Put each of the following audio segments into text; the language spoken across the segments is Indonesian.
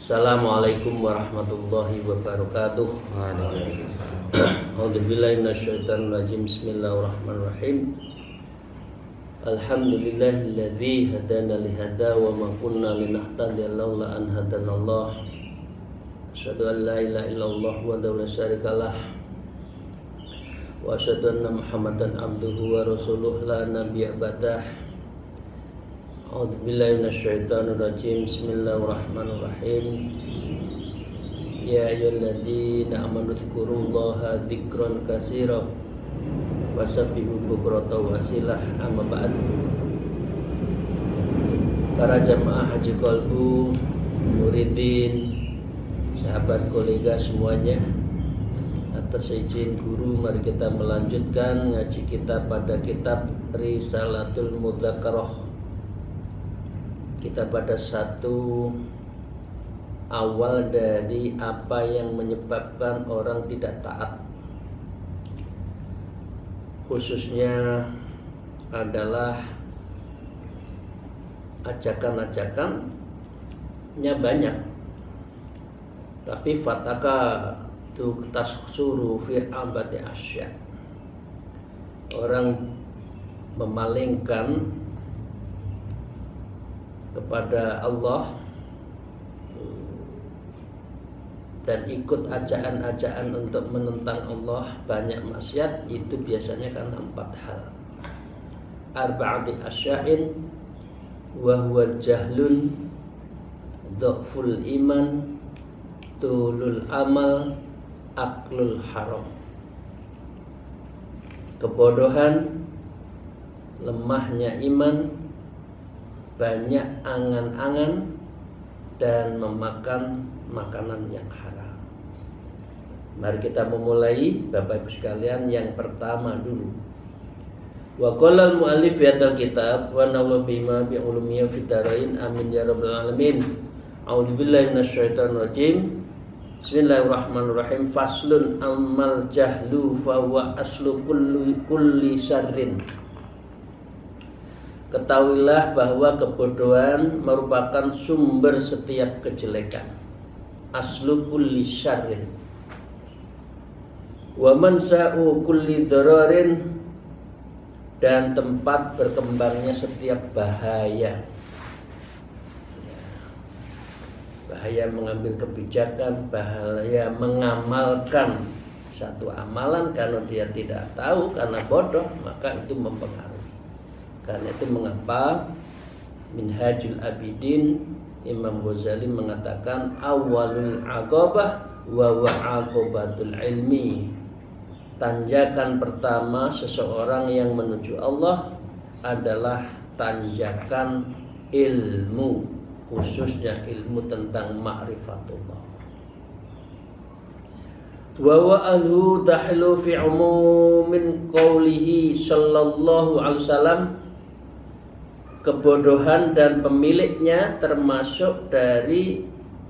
Assalamualaikum warahmatullahi wabarakatuh. A'udzubillahi minasyaitonir rajim. Bismillahirrahmanirrahim. Alhamdulillahilladzi hadana li hada wa ma kunna linahtadiya laula an hadanallah. Asyhadu an la ilaha illallah wahdahu la syarikalah wa asyhadu anna Muhammadan abduhu wa rasuluh la nabiyya ba'dah. A'udzubillahi minasyaitonir rajim. Bismillahirrahmanirrahim. Ya ayyuhalladzina amanu dzkurullaha dzikran katsira wasabbihu bukratan wa asilah. Amma ba'd. Para jamaah haji qalbu, muridin, sahabat kolega semuanya, atas izin guru mari kita melanjutkan ngaji kita pada kitab Risalatul Mudzakarah. Kita pada satu awal dari apa yang menyebabkan orang tidak taat, khususnya adalah ajakan-ajakannya banyak, tapi fataka tu tasuru fi abati asya, orang memalingkan kepada Allah dan ikut ajaan-ajaan untuk menentang Allah, banyak maksiat, itu biasanya karena 4 hal. Arba'ati asya'in wa huwa jahlun, dhaful iman, tulul amal, aklul haram. Kebodohan, lemahnya iman, banyak angan-angan, dan memakan makanan yang haram. Mari kita memulai, Bapak Ibu sekalian, yang pertama dulu. Wa qala al-mu'allif fi hadzal kitab wa nawwa bima bi ulumiyya fid darain amin ya rabbal alamin. A'udzubillahi minasyaitonir rajim. Bismillahirrahmanirrahim. Faslun amal jahlu fa huwa aslu kulli syarrin. Ketahuilah bahwa kebodohan merupakan sumber setiap kejelekan. Aslu kulli syarrin wa mansa'u kulli dhararin, dan tempat berkembangnya setiap bahaya. Bahaya mengambil kebijakan, bahaya mengamalkan satu amalan karena dia tidak tahu, karena bodoh, maka itu mempengaruhi. Karena itu mengapa Minhajul Abidin Imam Ghazali mengatakan awalul aqabah wa aqabatul ilmi. Tanjakan pertama seseorang yang menuju Allah adalah tanjakan ilmu, khususnya ilmu tentang ma'rifatullah. Wa wa'alu dahilu fi umumin qawlihi sallallahu alaihi wasallam. Kebodohan dan pemiliknya termasuk dari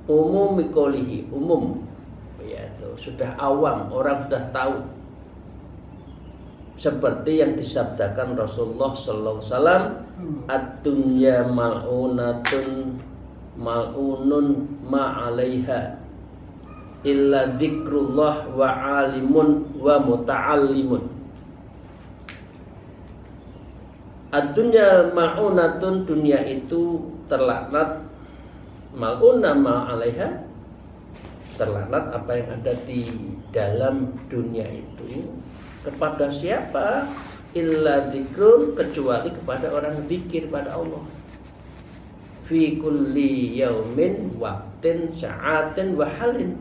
umum qawlihi, umum, yaitu sudah awam, orang sudah tahu, seperti yang disabdakan Rasulullah sallallahu alaihi wasallam, ad-dunya mal'unatun mal'unun ma'alaiha illa dzikrullah wa alimun wa muta'allimun. Ad-dunya ma'unatun, dunia itu terlaknat, mal'una ma'alaiha, terlaknat apa yang ada di dalam dunia itu. Kepada siapa? Illa dzikrun, kecuali kepada orang zikir pada Allah. Fi kulli yaumin waqtin sa'atin wa halin.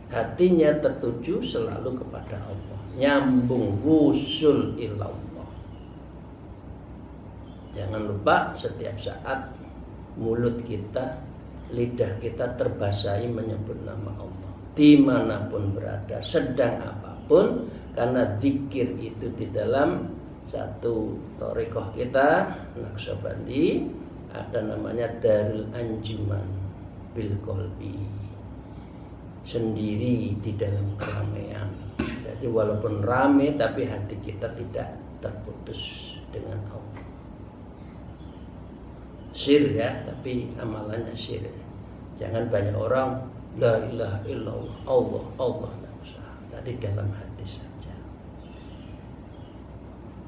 Hatinya tertuju selalu kepada Allah, nyambung, wusul ilallah. Jangan lupa setiap saat mulut kita, lidah kita terbasahi menyebut nama Allah, dimanapun berada, sedang apapun. apapun, karena zikir itu di dalam satu thariqah kita Naqsyabandi ada namanya Darul Anjuman bil Qalbi, sendiri di dalam keramaian. Jadi walaupun ramai tapi hati kita tidak terputus dengan Allah. Syir ya, tapi amalannya syir. Jangan banyak orang la ilaha illallah Allah Allah, tidak usah. Tadi dalam hati saja.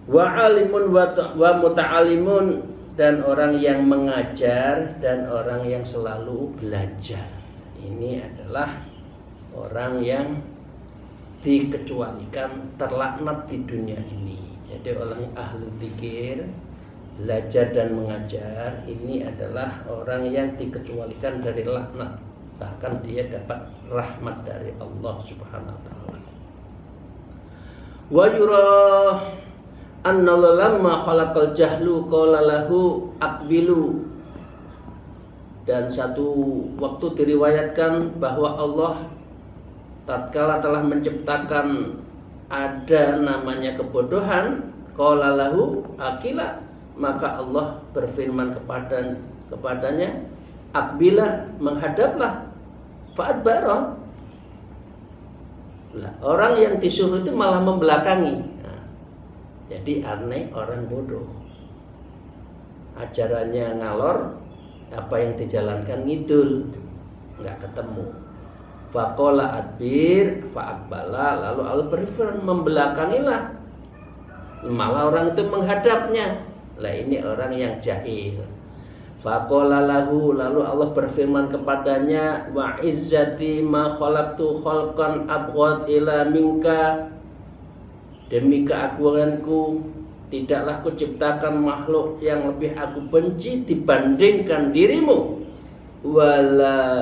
Wa alimun wa muta'alimun, dan orang yang mengajar dan orang yang selalu belajar. Ini adalah orang yang dikecualikan, terlaknat di dunia ini. Jadi orang ahli zikir, belajar dan mengajar, ini adalah orang yang dikecualikan dari laknat, bahkan dia dapat rahmat dari Allah Subhanahu wa taala. Wa yura anna lamma khalaqal jahlu qala lahu aqbilu, dan satu waktu diriwayatkan bahwa Allah tatkala telah menciptakan ada namanya kebodohan, qala lahu aqila, maka Allah berfirman kepadanya, aqbila, menghadaplah, fa'adbara. Lah, orang yang disuruh itu malah membelakangi. Nah, jadi aneh orang bodoh. Ajarannya ngalor, apa yang dijalankan ngidul, nggak ketemu. Faqala adbir fa'aqbala, lalu Allah berfirman membelakangilah, malah orang itu menghadapnya. Lah ini orang yang jahil. Faqala lahu, lalu Allah berfirman kepadanya, wa izzati ma khalaqtu khalqan abghad ila minka, demi keagunganku tidaklah kuciptakan makhluk yang lebih aku benci dibandingkan dirimu. Wala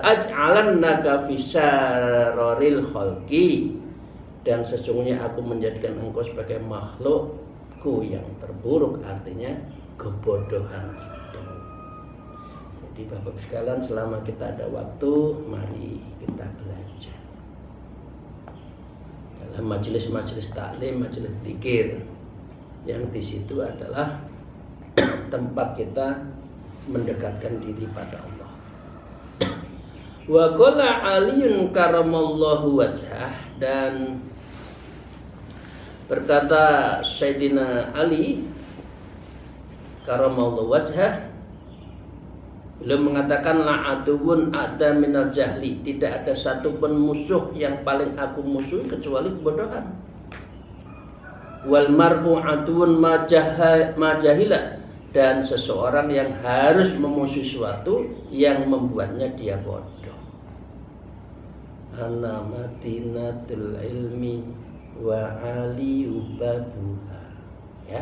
aj'alannaka fi syararil khalqi, dan sesungguhnya aku menjadikan engkau sebagai makhlukku yang terburuk, artinya kebodohan itu. Jadi Bapak sekalian, selama kita ada waktu, mari kita belajar dalam majelis-majelis taklim, majelis zikir, yang di situ adalah tempat kita mendekatkan diri pada Allah. Wa qala Aliyun karamallahu wajhah, dan berkata Sayyidina Ali karamallahu wajhah, beliau mengatakan la aduwun a'da minal jahli, tidak ada satupun musuh yang paling aku musuhi kecuali kebodohan. Wal mar'u aduwun ma jahila, dan seseorang yang harus memusuhi sesuatu yang membuatnya dia bodoh. Ana madinatul ilmi wa aliyubabuha, ya,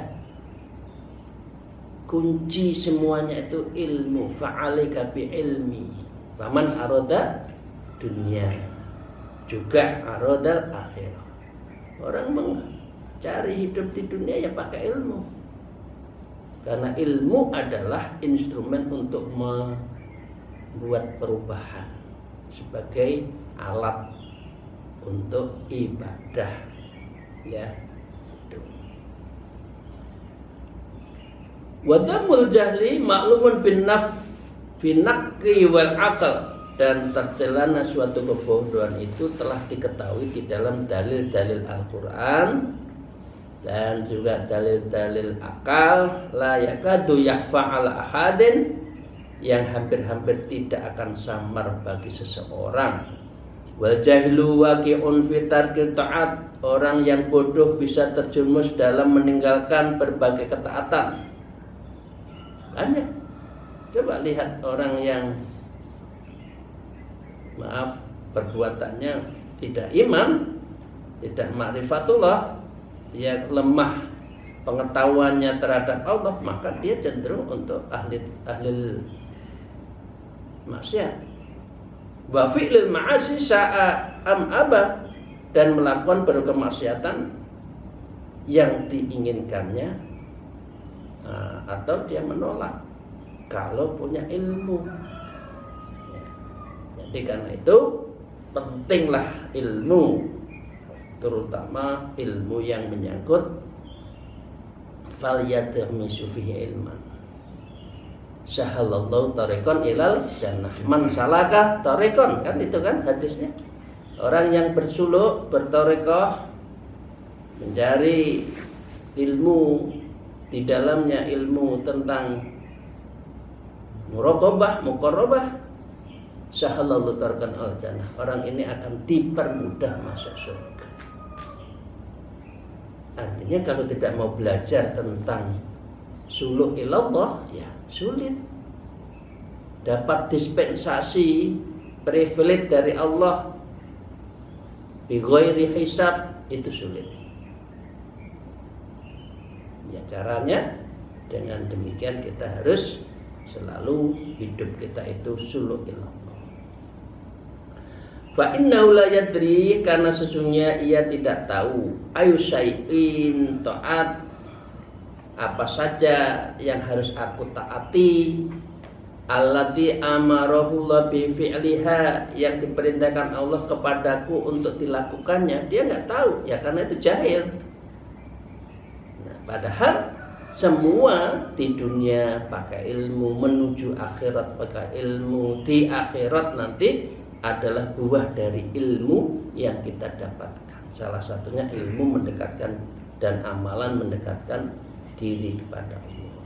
kunci semuanya itu ilmu. Fa'alika bi ilmi faman aroda dunia juga arodal akhirah. Orang mencari hidup di dunia ya pakai ilmu, karena ilmu adalah instrumen untuk membuat perubahan sebagai alat untuk ibadah, ya. Wadamul jahli ma'lumun bin naqli wal aql, dan tercelana suatu kebodohan itu telah diketahui di dalam dalil-dalil Al-Qur'an dan juga dalil-dalil akal, la yakadu yakhfa ala ahadin, yang hampir-hampir tidak akan samar bagi seseorang. Wal jahilu waqi'un fi tarkil ta'at, orang yang bodoh bisa terjerumus dalam meninggalkan berbagai ketaatan. Banyak. Coba lihat orang yang perbuatannya tidak iman, tidak ma'rifatullah, ya lemah pengetahuannya terhadap Allah, maka dia cenderung untuk ahli maksiat. Wa fi'lil ma'asi sa'a am aba, dan melakukan berkemaksiatan yang diinginkannya atau dia menolak kalau punya ilmu. Ya. Jadi karena itu pentinglah ilmu, terutama ilmu yang menyangkut falyatamisu fihi ilman sahalallahu tariqan ilal jannah man salaka tariqan, kan itu kan hadisnya. Orang yang bersuluk, bertareqah, mencari ilmu, di dalamnya ilmu tentang muraqabah, muqarrabah, sahalallahu tariqan al jannah. Orang ini akan dipermudah masuk surga. Artinya kalau tidak mau belajar tentang suluk ilallah, ya sulit. Dapat dispensasi privilege dari Allah bi ghairi hisab itu sulit. Ya caranya dengan demikian kita harus selalu hidup kita itu suluk ilallah. Fa innahu la yadri, karena sesungguhnya ia tidak tahu ayu syai'in ta'at, apa saja yang harus aku taati, allati amarahu bi fi'liha, yang diperintahkan Allah kepadaku untuk dilakukannya. Dia nggak tahu, ya karena itu jahil. Nah, padahal semua di dunia pakai ilmu, menuju akhirat pakai ilmu, di akhirat nanti adalah buah dari ilmu yang kita dapatkan. Salah satunya ilmu mendekatkan dan amalan mendekatkan diri kepada Allah.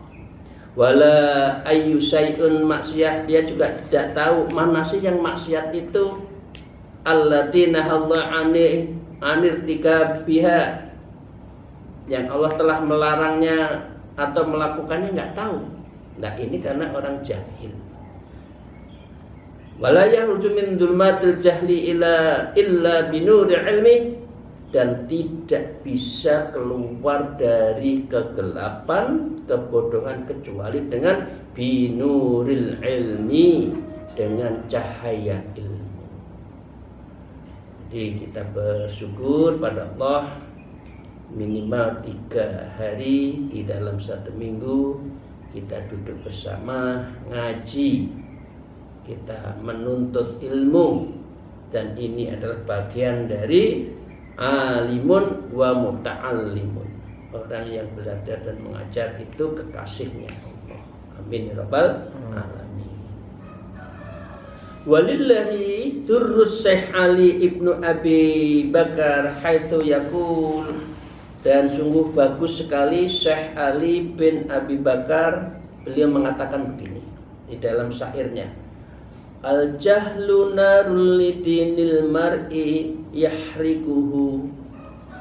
Wala ayyu syai'un maksiyah, dia juga tidak tahu mana sih yang maksiat itu. Allati nahallahu anir biha, yang Allah telah melarangnya atau melakukannya nggak tahu. Nah ini karena orang jahil. Wala yakhruju min dzulmatil jahli illa binuril ilmi, dan tidak bisa keluar dari kegelapan kebodohan kecuali dengan binuril ilmi, dengan cahaya ilmu. Jadi kita bersyukur pada Allah, minimal 3 hari di dalam 1 minggu kita duduk bersama ngaji, kita menuntut ilmu, dan ini adalah bagian dari alimun wa muta'allimun, orang yang belajar dan mengajar itu kekasihnya Allah. Amin ya rabbal alamin. Walillahi durrus Syekh Ali ibnu Abi Bakar haitsu yaqul, dan sungguh bagus sekali Syekh Ali bin Abi Bakar, beliau mengatakan begini di dalam syairnya: al jahlu narul lidinil mar'i yahrikuhu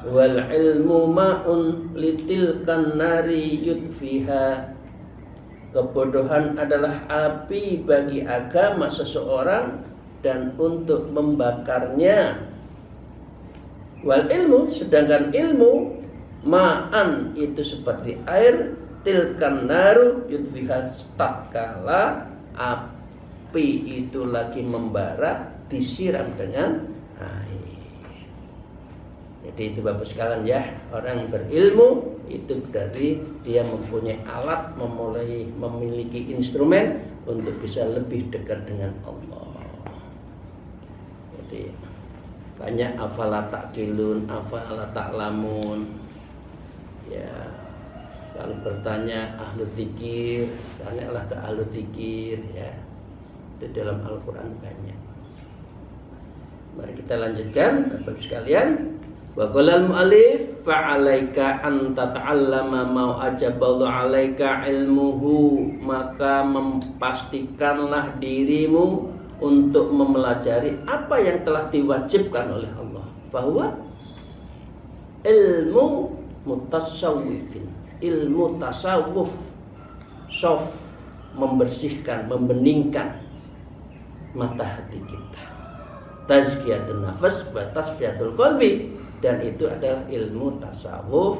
wal ilmu ma'un litilkan nari yudfiha. Kebodohan adalah api bagi agama seseorang dan untuk membakarnya. Wal ilmu, sedangkan ilmu, ma'an itu seperti air, tilkan naru yudfiha, tatkala api itu lagi membara disiram dengan air. Jadi itu bagus sekalian ya, orang berilmu itu dari dia mempunyai alat, memiliki instrumen untuk bisa lebih dekat dengan Allah. Jadi banyak afala ta'qilun, afala ta'lamun. Ya, kalau bertanya ahlu dzikir, tanyalah ke ahlu dzikir ya. Itu dalam Al-Quran banyak. Mari kita lanjutkan Bapak sekalian. Wa qala al-mu'allif fa'alaika an tata'allama ma ajaballahu 'alaika ilmuhu, maka memastikanlah dirimu untuk mempelajari apa yang telah diwajibkan oleh Allah. Bahwa ilmu mutasawwifin, ilmu tasawuf, sof, membersihkan, membeningkan mata hati kita, tazkiyatun nafas wa tasfiyatul qalbi, dan itu adalah ilmu tasawuf,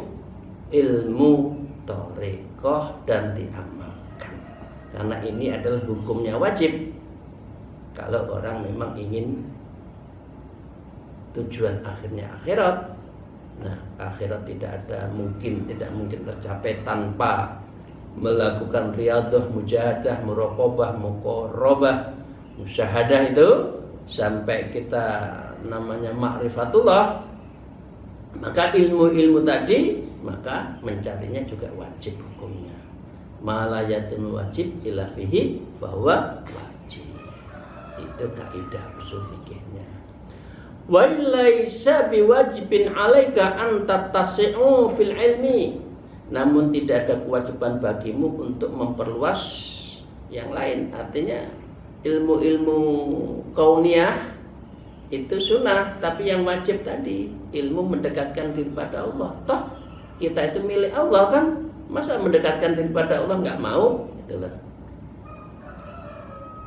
ilmu thariqah, dan diamalkan, karena ini adalah hukumnya wajib kalau orang memang ingin tujuan akhirnya akhirat. Nah, akhirat tidak mungkin tercapai tanpa melakukan riyadhah, mujahadah, muraqabah, muqarrabah, musyahadah itu sampai kita namanya ma'rifatullah, maka ilmu-ilmu tadi maka mencarinya juga wajib hukumnya. Ma la yatimul wajib illa fihi fahuwa wajib. Itu kaidah usul fikihnya. Wa laisa biwajibin 'alaika an tattasi'u fil ilmi. Namun tidak ada kewajiban bagimu untuk memperluas yang lain. Artinya ilmu-ilmu kauniyah itu sunnah, tapi yang wajib tadi ilmu mendekatkan diri pada Allah. Toh kita itu milik Allah kan, masa mendekatkan diri pada Allah nggak mau? Itulah.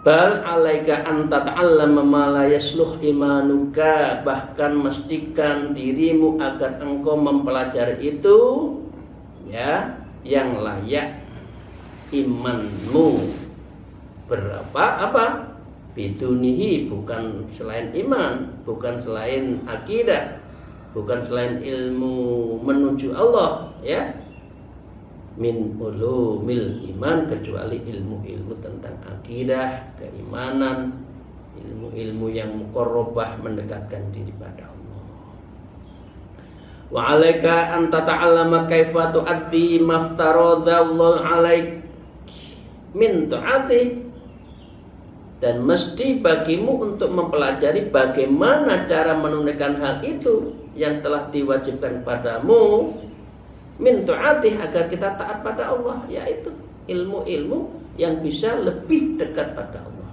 Bal alaika an tata'allama ma la yasluh imanuka, bahkan mestikan dirimu agar engkau mempelajari itu ya yang layak imanmu. Apa? Bidunihi, bukan selain iman, bukan selain akidah, bukan selain ilmu menuju Allah, ya. Min ulumil iman, kecuali ilmu-ilmu tentang akidah, keimanan, ilmu-ilmu yang muqarrabah, mendekatkan diri pada Allah. Wa 'alaika an tata'allama kaifa tu'addi maftaradallahu 'alaik min ta'ati. Dan mesti bagimu untuk mempelajari bagaimana cara menunaikan hal itu yang telah diwajibkan padamu min ta'atih, agar kita taat pada Allah, yaitu ilmu-ilmu yang bisa lebih dekat pada Allah.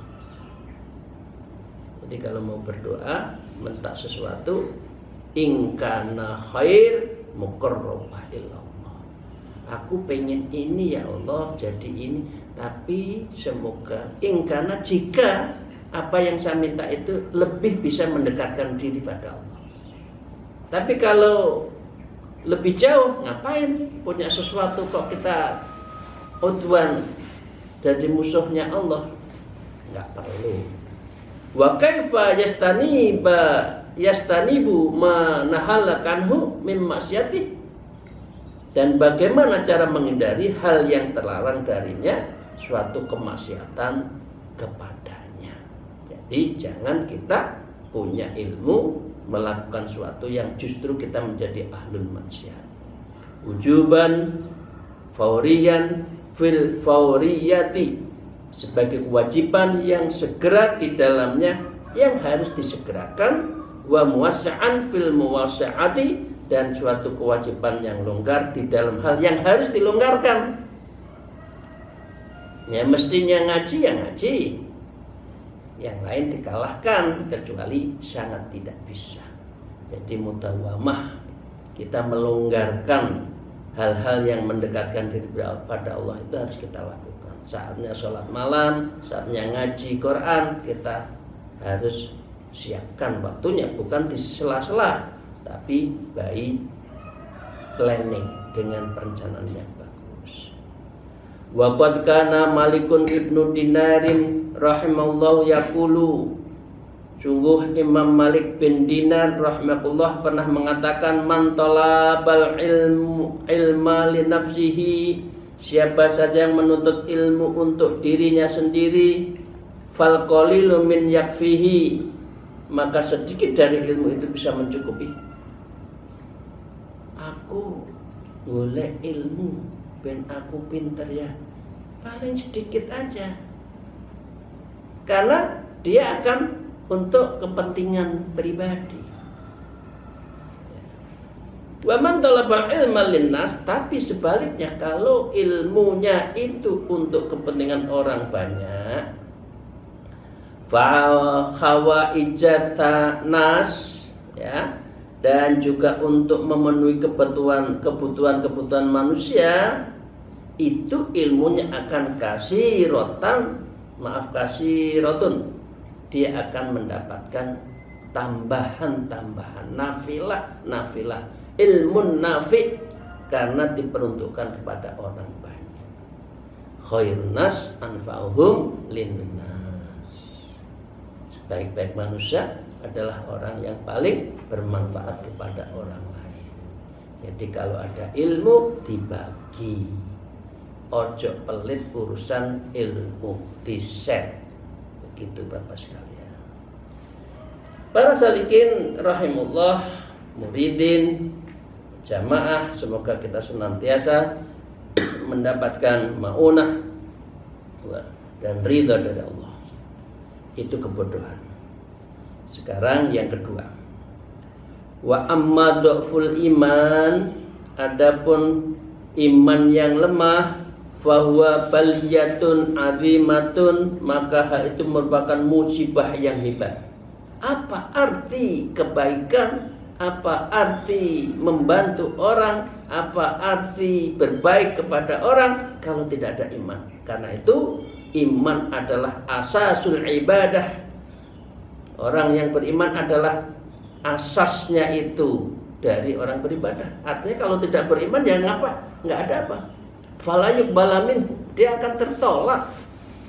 Jadi kalau mau berdoa minta sesuatu, in kana khair muqarrabah ilallah. Aku pengen ini ya Allah, jadi ini, tapi semoga ingkana, jika apa yang saya minta itu lebih bisa mendekatkan diri pada Allah. Tapi kalau lebih jauh, ngapain punya sesuatu kok kita udwan jadi musuhnya Allah? Nggak perlu. Wa kaifa yastanibu ma nahalakanhu mim maksiatih. Dan bagaimana cara menghindari hal yang terlarang darinya, suatu kemaksiatan kepadanya. Jadi jangan kita punya ilmu melakukan suatu yang justru kita menjadi ahlul maksiat. Wujuban fauriyan fil fauriyati, sebagai kewajiban yang segera di dalamnya, yang harus disegerakan. Wa muwassa'an fil muwassa'ati, dan suatu kewajiban yang longgar di dalam hal yang harus dilonggarkan. Ya mestinya ngaji ya ngaji, yang lain dikalahkan kecuali sangat tidak bisa. Jadi mutawamah, kita melonggarkan hal-hal yang mendekatkan diri pada Allah, itu harus kita lakukan. Saatnya sholat malam, saatnya ngaji Quran, kita harus siapkan waktunya, bukan di sela-sela, tapi by planning, dengan perencanaan yang bagus. Wa qad kana Malikun ibnu Dinarin rahimallahu yaqulu, sungguh Imam Malik bin Dinar rahimahullah pernah mengatakan, man talabal ilma li nafsihi, siapa saja yang menuntut ilmu untuk dirinya sendiri, fal qalilu min yakfihi, maka sedikit dari ilmu itu bisa mencukupi. Aku golek ilmu ben aku pinter ya, paling sedikit aja, karena dia akan untuk kepentingan pribadi. Wa man talabal ilma linnas, tapi sebaliknya kalau ilmunya itu untuk kepentingan orang banyak, fa khawaijata nas, ya, dan juga untuk memenuhi kebutuhan manusia, itu ilmunya akan kasirotun, dia akan mendapatkan tambahan nafilah, ilmun nafi, karena diperuntukkan kepada orang banyak. Khairun nas anfa'uhum linnas, sebaik-baik manusia adalah orang yang paling bermanfaat kepada orang lain. Jadi kalau ada ilmu dibagi, ojo pelit urusan ilmu, di-share. Begitu Bapak sekalian. Para salikin rahimullah, muridin, jamaah, semoga kita senantiasa mendapatkan maunah dan ridha dari Allah. Itu kebodohan. Sekarang yang kedua. Wa amma dhaful iman, adapun iman yang lemah, fahuwa baliyatun azimatun, maka hal itu merupakan musibah yang hebat. Apa arti kebaikan? Apa arti membantu orang? Apa arti berbaik kepada orang kalau tidak ada iman? Karena itu iman adalah asasul ibadah. Orang yang beriman adalah asasnya itu dari orang beribadah. Artinya kalau tidak beriman ya ngapa? Nggak ada apa. Falayuk balamin, dia akan tertolak.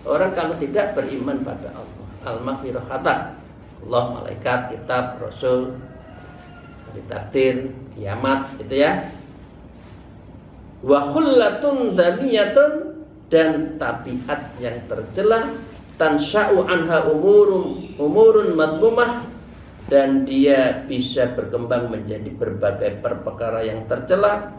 Orang kalau tidak beriman pada Allah. Al-maghfirah kata Allah, malaikat, kitab, rasul, hari takdir, kiamat, itu ya. Wa khullatun dhaniyatun, dan tabiat yang tercela, tansya'u anha umurun madmumah, dan dia bisa berkembang menjadi berbagai perkara yang tercela.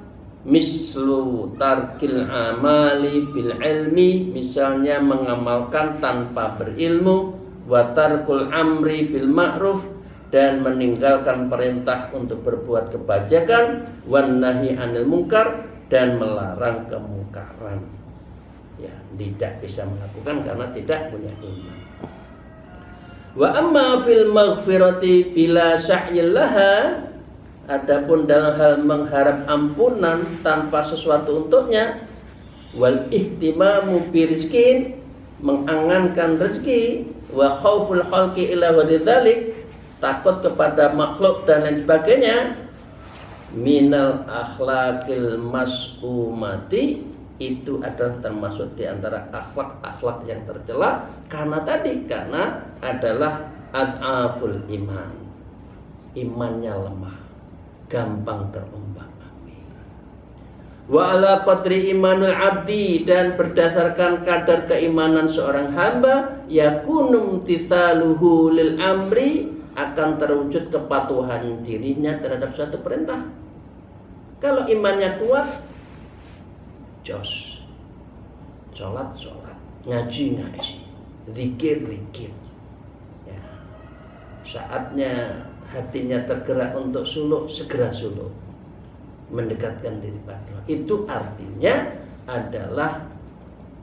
Mislu tarkil amali bil ilmi, misalnya mengamalkan tanpa berilmu, wa tarkul amri bil ma'ruf, dan meninggalkan perintah untuk berbuat kebajikan, wan nahi anil munkar, dan melarang kemungkaran. Ya, tidak bisa melakukan karena tidak punya iman. Wa amma fil maghfirati bila sa'yillaha, adapun dalam hal mengharap ampunan tanpa sesuatu untuknya, wal ihtimamu bi rizkin, mengangankan rezeki, wa khauful khalqi ila wadzalik, takut kepada makhluk dan lain sebagainya, minal akhlaqil mas'umati, itu adalah termasuk di antara akhlak-akhlak yang tercela karena adalah ad'aful iman. Imannya lemah, gampang terombang-ambing. Wa ala qadri imanul abdi, dan berdasarkan kadar keimanan seorang hamba, yakunum tithaluhu lil amri, akan terwujud kepatuhan dirinya terhadap suatu perintah. Kalau imannya kuat, jos, sholat, ngaji, zikir. Ya. Saatnya hatinya tergerak untuk suluk, segera suluk, mendekatkan diri pada Allah. Itu artinya adalah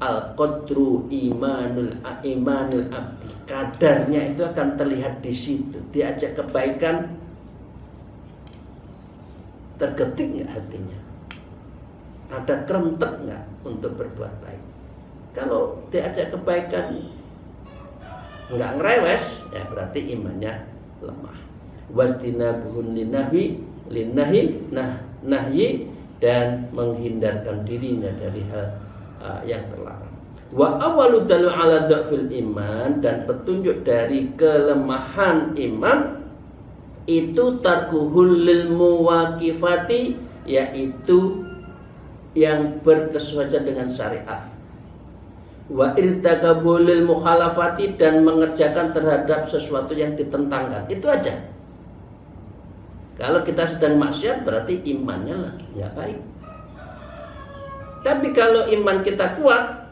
al-qadru imanul abdi. Kadarnya itu akan terlihat di situ. Diajak kebaikan, tergetik nggak hatinya? Ada kerentek nggak untuk berbuat baik? Kalau diajak kebaikan nggak ngerewes, ya berarti imannya lemah. Wasdinabuhun nahyi, dan menghindarkan dirinya dari hal yang terlarang. Wa awalu dalu ala dhafil iman, dan petunjuk dari kelemahan iman itu tarkuhul lil muwaqifati, yaitu yang berkesesuaian dengan syariat. Wa irtakabul lil mukhalafati, dan mengerjakan terhadap sesuatu yang ditentangkan. Itu aja. Kalau kita sedang maksiat berarti imannya lagi nggak baik. Tapi kalau iman kita kuat,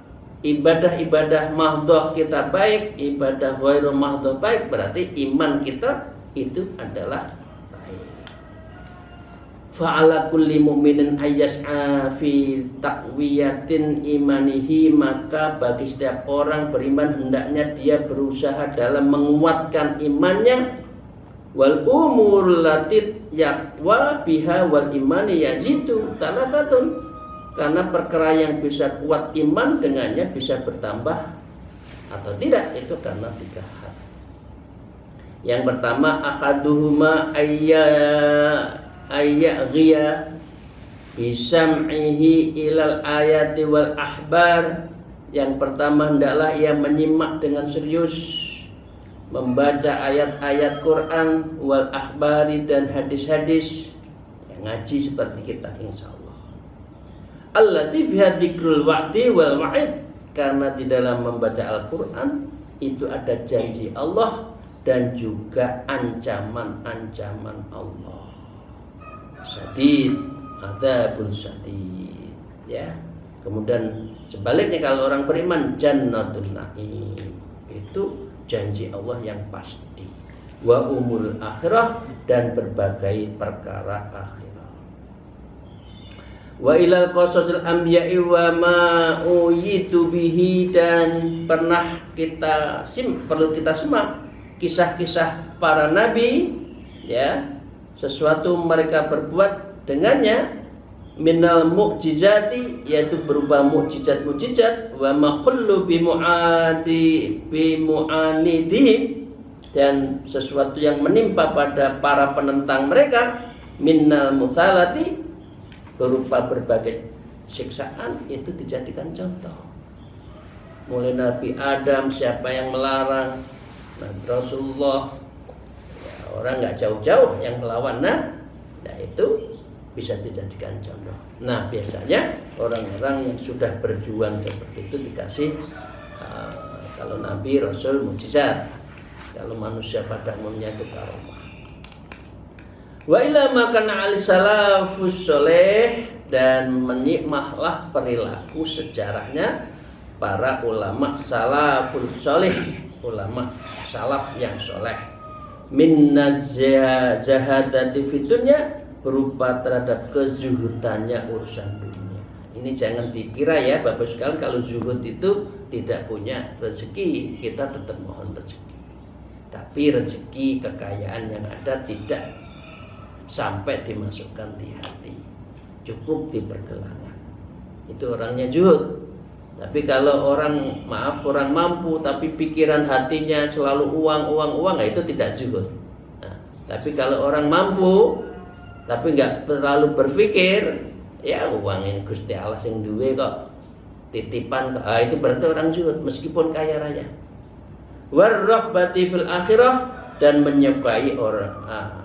ibadah-ibadah mahdhah kita baik, ibadah ghairu mahdhah baik, berarti iman kita itu adalah baik. Fa'ala kulli mu'minin ayyas'a fi taqwiyatin imanihi, maka bagi setiap orang beriman hendaknya dia berusaha dalam menguatkan imannya. Wal umur latit yaqwa biha wal imani yazidu talafatun, karena perkara yang bisa kuat iman dengannya bisa bertambah atau tidak, itu karena 3 hal. Yang pertama, ahaduhuma ayyaghiya bisam'ihi ilal ayati wal ahbar. Yang pertama, hendaklah ia menyimak dengan serius, membaca ayat-ayat Quran, wal ahbari, dan hadis-hadis, yang ngaji seperti kita insyaallah. Allati fiha dzikrul wa'di wal wa'id, karena di dalam membaca Al-Quran itu ada janji Allah dan juga ancaman-ancaman Allah. Syadid, adzabun syadid, ya. Kemudian sebaliknya kalau orang beriman, jannatun na'im, itu janji Allah yang pasti. Wa umul akhirah, dan berbagai perkara akhirat. Wa ilal qasasil anbiya'i wa ma uyitu bihi, dan pernah perlu kita simak kisah-kisah para nabi, ya, sesuatu mereka berbuat dengannya, minal mu'jizati, yaitu berupa mukjizat-mukjizat, wa ma khullu bimu'anidihim, dan sesuatu yang menimpa pada para penentang mereka, minal muthalati, berupa berbagai siksaan, itu dijadikan contoh. Mulai Nabi Adam, siapa yang melarang, Nabi Rasulullah, ya, orang nggak jauh-jauh yang melawan, nah itu bisa dijadikan contoh. Nah, biasanya orang-orang yang sudah berjuang seperti itu dikasih kalau Nabi Rasul mukjizat, kalau manusia pada umumnya itu karomah. Wa ila makana al salafus soleh, dan menyikmahlah perilaku sejarahnya para ulama salafus soleh, ulama salaf yang soleh, min nazahadati fitunya, berupa terhadap kezuhudannya urusan dunia. Ini jangan dikira ya Bapak sekalian, kalau zuhud itu tidak punya rezeki, kita tetap mohon rezeki. Tapi rezeki kekayaan yang ada tidak sampai dimasukkan di hati, cukup di pergelangan. Itu orangnya zuhud. Tapi kalau orang kurang mampu, tapi pikiran hatinya selalu uang, nah, itu tidak zuhud. Nah, tapi kalau orang mampu tapi nggak terlalu berpikir, ya uang ini Gusti Allah yang duwe kok, titipan kok, itu berarti orang zuhud meskipun kaya raya. Warrahbati fil akhirah, dan menyukai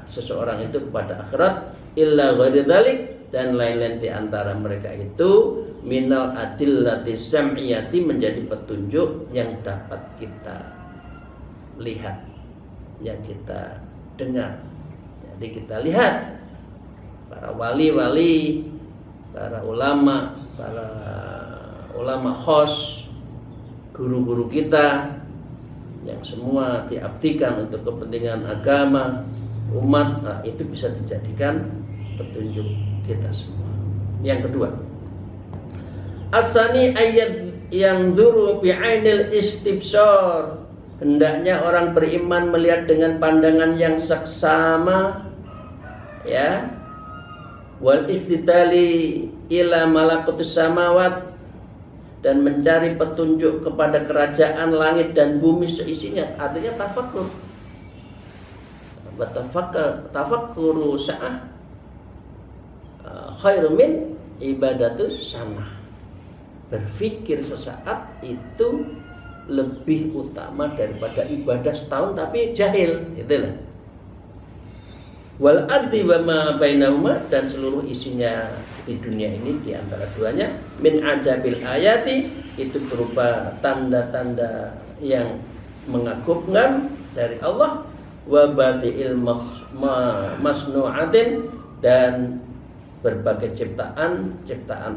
seseorang itu kepada akhirat, illa ghairi dzalik, dan lain-lain di antara mereka itu, minal adillati sam'iyati, menjadi petunjuk yang dapat kita lihat, yang kita dengar. Jadi kita lihat para wali-wali, para ulama khos, guru-guru kita yang semua diabdikan untuk kepentingan agama umat, nah, itu bisa dijadikan petunjuk kita semua. Yang kedua, asani ayat yang duru bi'ainil istibsar, hendaknya orang beriman melihat dengan pandangan yang seksama, ya, wal iftidali ila malakutus samawat, dan mencari petunjuk kepada kerajaan langit dan bumi seisinya. Artinya tafakkur, tafakkuru sa'ah khairu min ibadatus sanah. Berpikir sesaat itu lebih utama daripada ibadah setahun tapi jahil, itulah. Wal ardi wa ma bainahuma, dan seluruh isinya di dunia ini di antara duanya, min ajabil ayati, itu berupa tanda-tanda yang mengagumkan dari Allah, wa badiil masnu'atin, dan berbagai ciptaan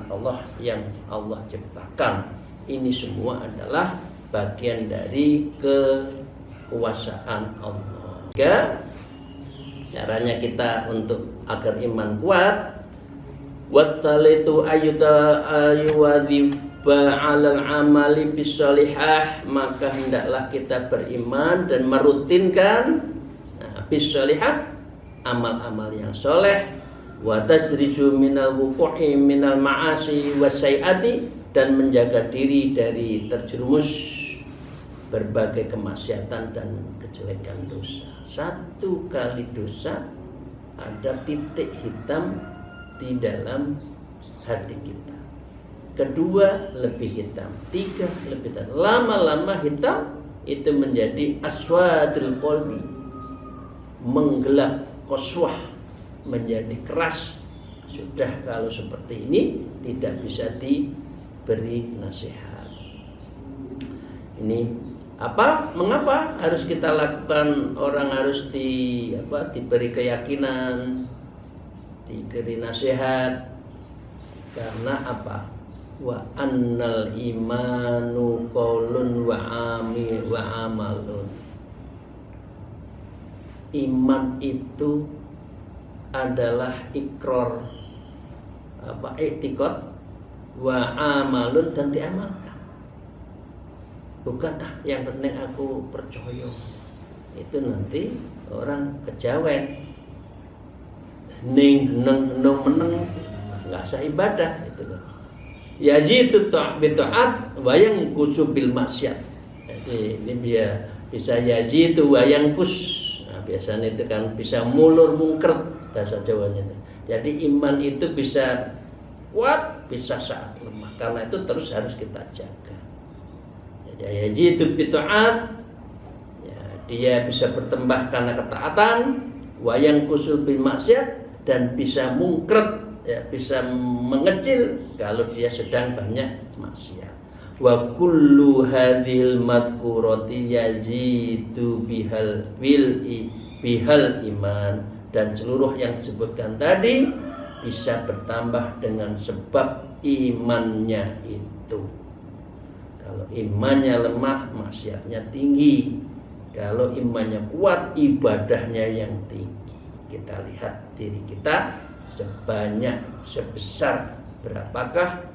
Allah yang Allah ciptakan. Ini semua adalah bagian dari kekuasaan Allah. Caranya kita untuk agar iman kuat, wattalitu ayuwadhiba 'alal amali bisolihah, maka hendaklah kita beriman dan merutinkan bisolihah, amal-amal yang soleh, wa tasriju minal wuqu'i minal ma'asi wasyai'ati, dan menjaga diri dari terjerumus berbagai kemaksiatan dan kejelekan dosa. Satu kali dosa, ada titik hitam di dalam hati kita. Kedua lebih hitam, tiga lebih hitam. Lama-lama hitam itu menjadi aswadul qalbi, menggelap, qaswah, menjadi keras. Sudah kalau seperti ini tidak bisa diberi nasihat. Ini Mengapa harus kita lakukan? Orang harus diberi keyakinan, diberi nasihat. Karena apa? Wa annal imanu qaulun wa amalun. Iman itu adalah ikrar, i'tiqad, wa amalun, dan diamalkan. Bukan yang penting aku percaya. Itu nanti orang kejawen, meneng nggak sah ibadah itu loh. Yazidu ta'at wa yanqusu bil maksiat. Jadi ini dia bisa yazidu wa yanqus. Nah, biasanya itu kan bisa mulur mungkert bahasa Jawanya. Jadi iman itu bisa kuat, bisa saat lemah. Karena itu terus harus kita jaga. Jadi yazidu bi ta'at, ya, dia bisa bertambah karena ketaatan, wa yanqusu bil maksiat, dan bisa mungkret, ya, bisa mengecil kalau dia sedang banyak maksiat. Wa kullu hadhil madhkurati yazidu bihal iman, dan seluruh yang disebutkan tadi bisa bertambah dengan sebab imannya itu. Kalau imannya lemah, maksiatnya tinggi. Kalau imannya kuat, ibadahnya yang tinggi. Kita lihat diri kita sebesar berapakah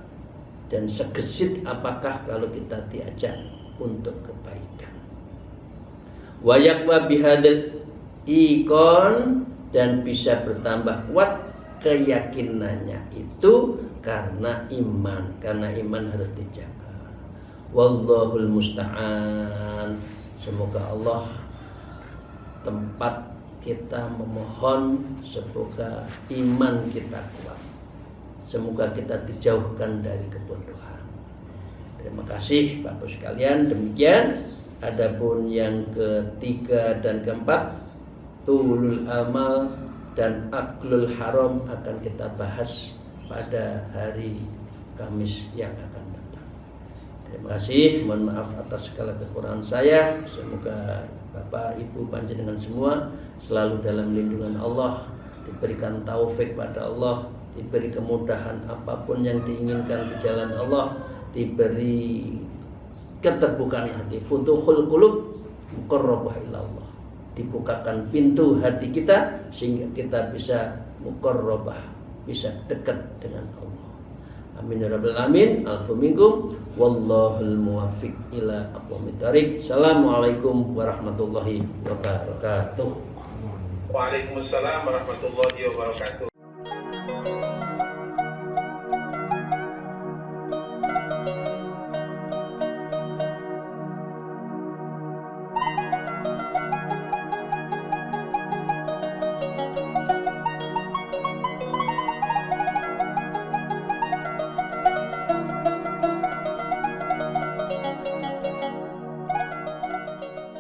dan segesit apakah kalau kita diajak untuk kebaikan. Wa yaqwa bihadzal ikon, dan bisa bertambah kuat keyakinannya itu karena iman. Karena iman harus dijaga. Wallahul musta'an. Semoga Allah tempat kita memohon, semoga iman kita kuat, semoga kita dijauhkan dari kebodohan. Terima kasih Bapak sekalian. Demikian. Adapun yang ketiga dan keempat, tulul amal dan aklul haram, akan kita bahas pada hari Kamis yang akan datang. Terima kasih. Mohon maaf atas segala kekurangan saya. Semoga Bapak, Ibu, panjenengan semua selalu dalam lindungan Allah, diberikan taufik pada Allah, diberi kemudahan apapun yang diinginkan di jalan Allah, diberi keterbukaan hati, futuhul qulub muqarrabah ila Allah, dibukakan pintu hati kita sehingga kita bisa muqarrabah, bisa dekat dengan Allah. Amin ya rabbal alamin. Alhamdulillah. Wallahul muwaffiq ila aqwamit thariq. Assalamualaikum warahmatullahi wabarakatuh. Waalaikumsalam warahmatullahi wabarakatuh.